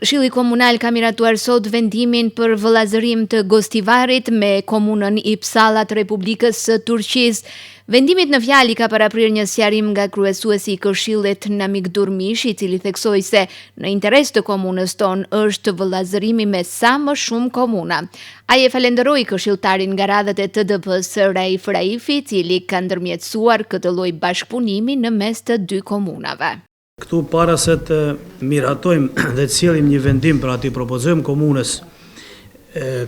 Këshilli Komunal ka miratuar sot vendimin për vëllazërim të Gostivarit me komunën Ipsala të Republikës së Turqisë. Vendimit në fjalë ka paraprirë një sqarim nga kryesuesi i Këshillit Namik Durmishi, i cili theksoi se në interes të komunës tonë është vëllazërimi me sa më shumë komuna. Ai e falenderoi këshilltarin nga radhët e TDP-s Raif Raifi, i cili ka ndërmjetësuar këtë lloj bashkëpunimi në mes të dy komunave. Këtu para se të miratojmë dhe të sjellim një vendim për ati propozojmë komunës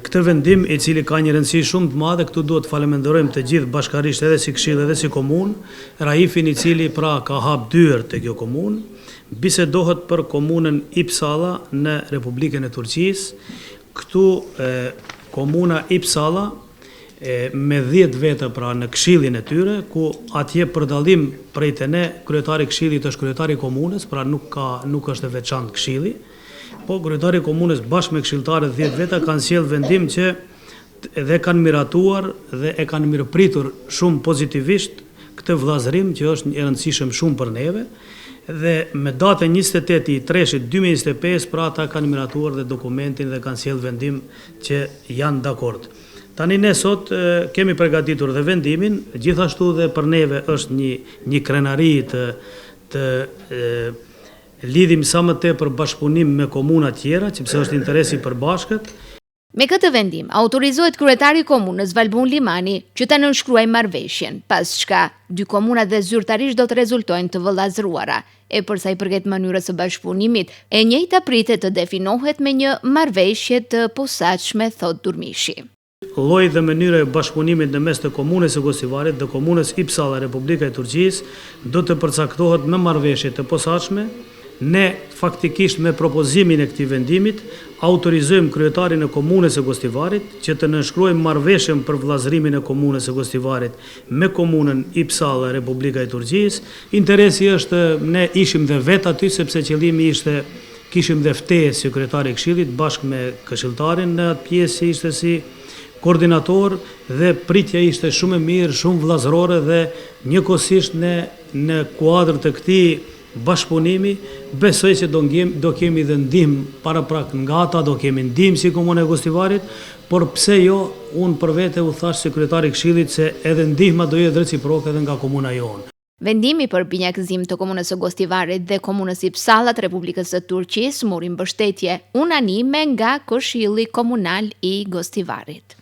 këtë vendim i cili ka një rëndësi shumë të madhe, këtu duhet të faleminderojmë të gjithë bashkarisht edhe si këshill edhe si komunë, Raifin i cili pra ka hap dyert te kjo komunë, bisedohet për komunën Ipsala në Republikën e Turqisë. Këtu komuna Ipsala me 10 veta pra në këshillin e tyre, ku atje për dallim prej të ne, kryetari i këshillit është kryetari i komunës, pra nuk është e veçantë këshilli, po kryetari i komunës bashkë me këshilltarët 10 veta kanë sjell vendim që edhe kanë miratuar dhe e kanë mirëpritur shumë pozitivisht këtë vëllazërim që është i rëndësishëm shumë për neve, dhe me datën 28/3/2025 pra ata kanë miratuar dhe dokumentin dhe kanë sjell vendim që janë dakord. Tani ne sot kemi përgatitur dhe vendimin, gjithashtu dhe për neve është një krenari të lidhim sa më tepër bashkëpunim me komuna tjera, sepse është interesi i përbashkët. Me këtë vendim, autorizohet kryetari i komunës Valbun Limani që ta nënshkruajë marrëveshjen, pas çka dy komunat dhe zyrtarisht do të rezultojnë të vëllazëruara. E për sa i përket mënyrës së bashkëpunimit, e njëjta pritet të definohet me një marrëveshje të posaçme, thot Durmishi. Lloji dhe mënyra e bashkëpunimit në mes të komunës së Gostivarit dhe komunës Ipsala Republika e Turqisë do të përcaktohet me marrëveshje të posaçme. Ne faktikisht me propozimin e këtij vendimit autorizojmë kryetarin e komunës së Gostivarit që të nënshkruajë marrëveshjen për vëllazërimin e komunës së Gostivarit me komunën Ipsala Republika e Turqisë. Interesi është, ne ishim dhe vet aty sepse qëllimi ishte kishim dhe ftehë si kryetari i këshillit bashkë me këshilltarin në atë pjesë ishte si koordinator dhe pritja ishte shumë e mirë, shumë vëllazërore dhe njëkohësisht në kuadër të këtij bashkëpunimi besoj se do kemi dhe ndihmë paraprak nga ata, do kemi ndihmë si komunë e Gostivarit, por pse jo, unë për vete u thash sekretari i këshillit se edhe ndihma do jetë reciproke edhe nga komuna jonë. Vendimi për binjakëzim të komunës së Gostivarit dhe komunës Ipsala të Republikës së Turqisë mori mbështetje unanime nga Këshilli Komunal i Gostivarit.